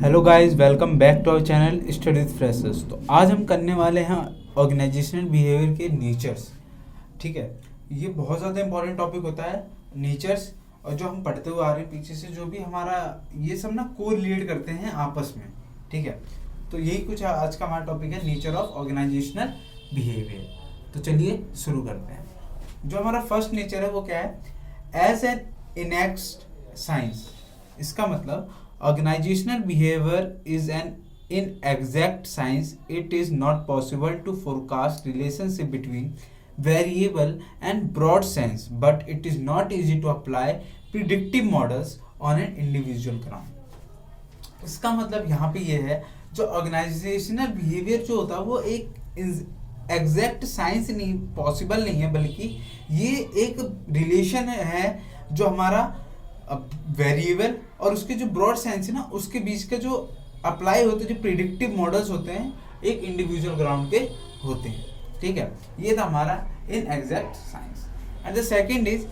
Hello guys, welcome back to our channel studies freshers. तो आज हम करने वाले हैं ऑर्गेनाइजेशनल बिहेवियर के नेचर्स। ठीक है, ये बहुत ज़्यादा इंपॉर्टेंट टॉपिक होता है नेचर्स, और जो हम पढ़ते हुए आ रहे हैं पीछे से, जो भी हमारा ये सब ना कोरिलेट करते हैं आपस में। ठीक है, तो यही कुछ आज का हमारा टॉपिक है, नेचर ऑफ ऑर्गेनाइजेशनल बिहेवियर। तो चलिए शुरू करते हैं। जो हमारा फर्स्ट नेचर है वो क्या है? As an inexact science. इसका मतलब organizational behavior is an inexact science. It is not possible to forecast relationship between variable and broad sense, but it is not easy to apply predictive models on an individual ground. इसका मतलब यहाँ पे ये है, जो organisational behaviour जो होता है वो एक एग्जैक्ट साइंस नहीं, पॉसिबल नहीं है, बल्कि ये एक रिलेशन है जो हमारा वेरिएबल और उसके जो ब्रॉड साइंस है ना, उसके बीच का जो अप्लाई होते हैं, जो प्रिडिक्टिव मॉडल्स होते हैं, एक इंडिविजुअल ग्राउंड के होते हैं। ठीक है, ये था हमारा inexact science. And the second is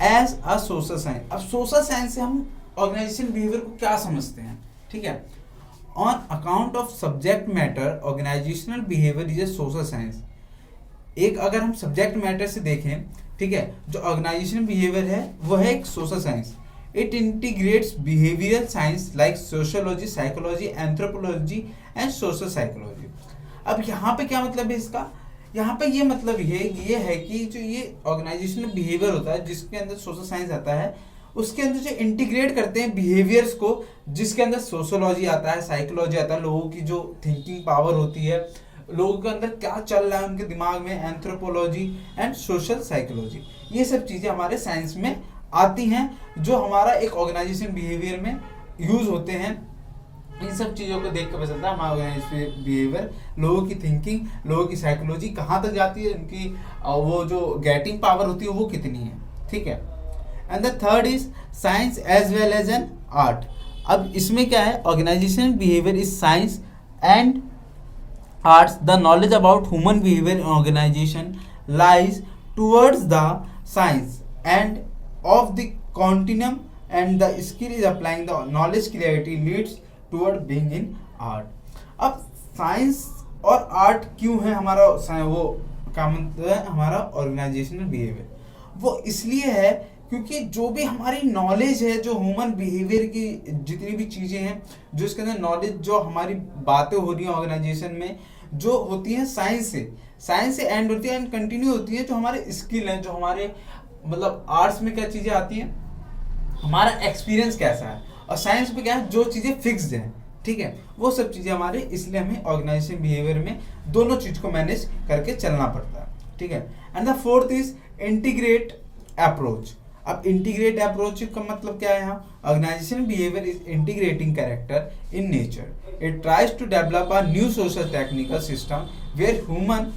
as a social science. अब सोशल साइंस से हम ऑर्गेनाइजेशन बिहेवियर को क्या समझते हैं? ठीक है, on account of subject matter organizational behaviour is a social science. एक अगर हम सब्जेक्ट मैटर से देखें, ठीक है, जो ऑर्गेनाइजेशनल बिहेवियर है वो है एक social science. It integrates behavioral science like sociology, psychology, anthropology and social psychology. अब यहाँ पे क्या मतलब है इसका? यहाँ पे ये मतलब ये है कि जो ये ऑर्गेनाइजेशनल बिहेवियर होता है, जिसके अंदर सोशल साइंस आता है, उसके अंदर जो इंटीग्रेट करते हैं बिहेवियर्स को, जिसके अंदर सोशोलॉजी आता है, साइकोलॉजी आता है, लोगों की जो थिंकिंग पावर होती है, लोगों के अंदर क्या चल रहा है उनके दिमाग में, एंथ्रोपोलॉजी एंड सोशल साइकोलॉजी, ये सब चीज़ें हमारे साइंस में आती हैं, जो हमारा एक ऑर्गेनाइजेशन बिहेवियर में यूज होते हैं। इन सब चीज़ों को देख के पता चलता है हमारा ऑर्गेनाइजेशन बिहेवियर, लोगों की थिंकिंग, लोगों की साइकोलॉजी कहाँ तक जाती है, उनकी वो जो गेटिंग पावर होती है वो कितनी है। ठीक है, and the third is science as well as an art. अब इसमें क्या है? Organization behaviour is science and arts. The knowledge about human behaviour in organization lies towards the science end of the continuum, and the skill is applying the knowledge clarity leads toward being in art. अब science और art क्यों है हमारा वो क्या मतलब है हमारा ऑर्गेनाइजेशनल बिहेवियर? वो इसलिए है क्योंकि जो भी हमारी नॉलेज है, जो ह्यूमन बिहेवियर की जितनी भी चीज़ें हैं, जो इसके अंदर नॉलेज, जो हमारी बातें हो रही हैं ऑर्गेनाइजेशन में, जो होती हैं साइंस से एंड होती है एंड कंटिन्यू होती है। जो हमारे स्किल हैं, जो हमारे मतलब आर्ट्स में क्या चीज़ें आती हैं, हमारा एक्सपीरियंस कैसा है, और साइंस में क्या है, जो चीज़ें फिक्स्ड हैं। ठीक है, वो सब चीज़ें हमारे, इसलिए हमें ऑर्गेनाइजेशन बिहेवियर में दोनों चीज़ को मैनेज करके चलना पड़ता है। ठीक है, and the fourth is integrate approach. अब इंटीग्रेट अप्रोच का मतलब क्या है? यहाँ organization behaviour is integrating character in nature. It tries to develop a new social technical system where human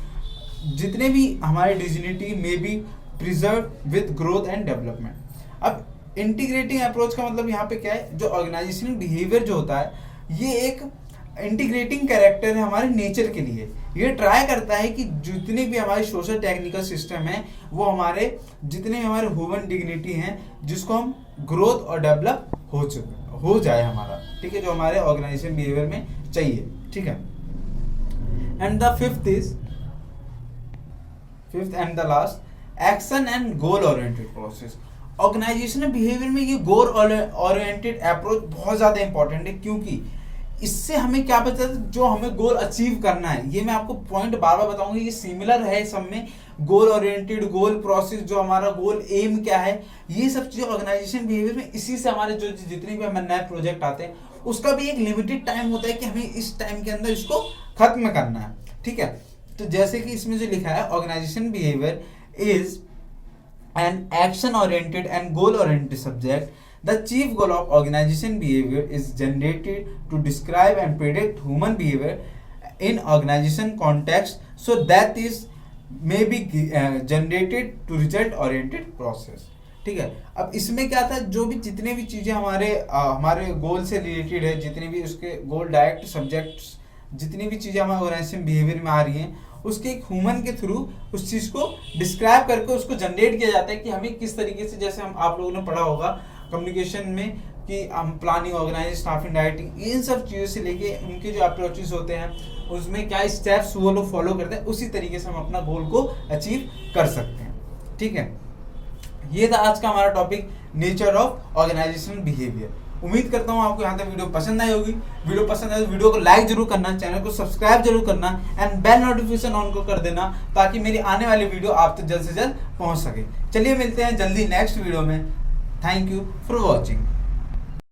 जितने भी हमारे डिजिनिटी में be preserve with growth and development. अब इंटीग्रेटिंग अप्रोच का मतलब यहाँ पे क्या है? जो ऑर्गेनाइजेशनल बिहेवियर जो होता है, ये एक इंटीग्रेटिंग कैरेक्टर है हमारे नेचर के लिए। ये ट्राई करता है कि जितने भी हमारे सोशल टेक्निकल सिस्टम है, वो हमारे जितने भी हमारे ह्यूमन डिग्निटी हैं, जिसको हम ग्रोथ और डेवलप हो जाए हमारा। ठीक है, जो हमारे ऑर्गेनाइजेशन बिहेवियर में चाहिए। ठीक है, and the fifth and the last, action and goal oriented process. Organizational behaviour में ये गोल ओरिएंटेड अप्रोच बहुत ज़्यादा इंपॉर्टेंट है, क्योंकि इससे हमें क्या पता है जो हमें गोल अचीव करना है। ये मैं आपको पॉइंट बार बार बताऊंगी, ये सिमिलर है सब में। गोल ओरिएंटेड, गोल प्रोसेस, जो हमारा गोल एम क्या है, ये सब चीज़ें ऑर्गेनाइजेशन बिहेवियर में, इसी से हमारे जो जितने भी हमारे नए प्रोजेक्ट आते हैं, उसका भी एक लिमिटेड टाइम होता है कि हमें इस टाइम के अंदर इसको खत्म करना है। ठीक है, तो जैसे कि इसमें जो लिखा है, organization behaviour is an action-oriented and goal-oriented subject. The chief goal of organization behavior is generated to describe and predict human behavior in organization context, so that is may be generated to result-oriented process. ठीक है, अब इसमें क्या था, जो भी जितने भी चीज़ें हमारे गोल से रिलेटेड है, जितने भी उसके गोल डायरेक्ट सब्जेक्ट्स, जितनी भी चीज़ें हमारे ऑर्गेनाइजेशन बिहेवियर में आ रही हैं, उसके एक ह्यूमन के थ्रू उस चीज़ को डिस्क्राइब करके उसको जनरेट किया जाता है कि हमें किस तरीके से, जैसे हम आप लोगों ने पढ़ा होगा कम्युनिकेशन में, कि हम प्लानिंग, ऑर्गेनाइज, स्टाफिंग, डाइटिंग, इन सब चीज़ों से लेके उनके जो अप्रोचेस होते हैं उसमें क्या स्टेप्स वो लोग फॉलो करते हैं, उसी तरीके से हम अपना गोल को अचीव कर सकते हैं। ठीक है, ये था आज का हमारा topic, nature of organizational behaviour. उम्मीद करता हूँ आपको यहाँ तक वीडियो पसंद आई होगी। वीडियो पसंद आए तो वीडियो को लाइक जरूर करना, चैनल को सब्सक्राइब जरूर करना एंड बेल नोटिफिकेशन ऑन को कर देना, ताकि मेरी आने वाली वीडियो आप तक जल्द से जल्द पहुँच सके। चलिए मिलते हैं जल्दी नेक्स्ट वीडियो में। Thank you for watching.